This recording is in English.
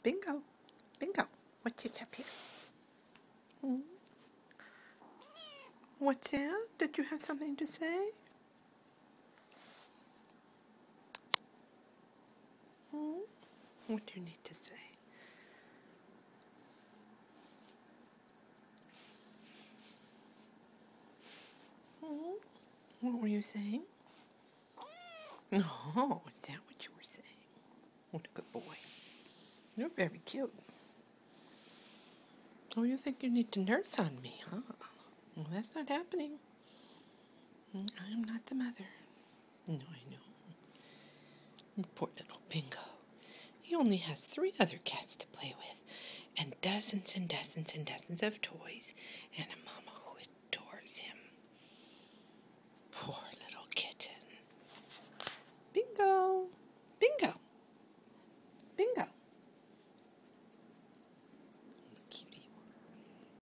Bingo. Bingo. What's this up here? Hmm? What's that? Did you have something to say? Hmm? What do you need to say? Hmm? What were you saying? Oh, is that what you were saying? What a good boy. You're very cute. Oh, you think you need to nurse on me, huh? Well, that's not happening. I am not the mother. No, I know. Poor little Bingo. He only has 3 other cats to play with, and dozens of toys, and a mama who adores him. Poor little kitten. Bingo! Bingo! Bingo!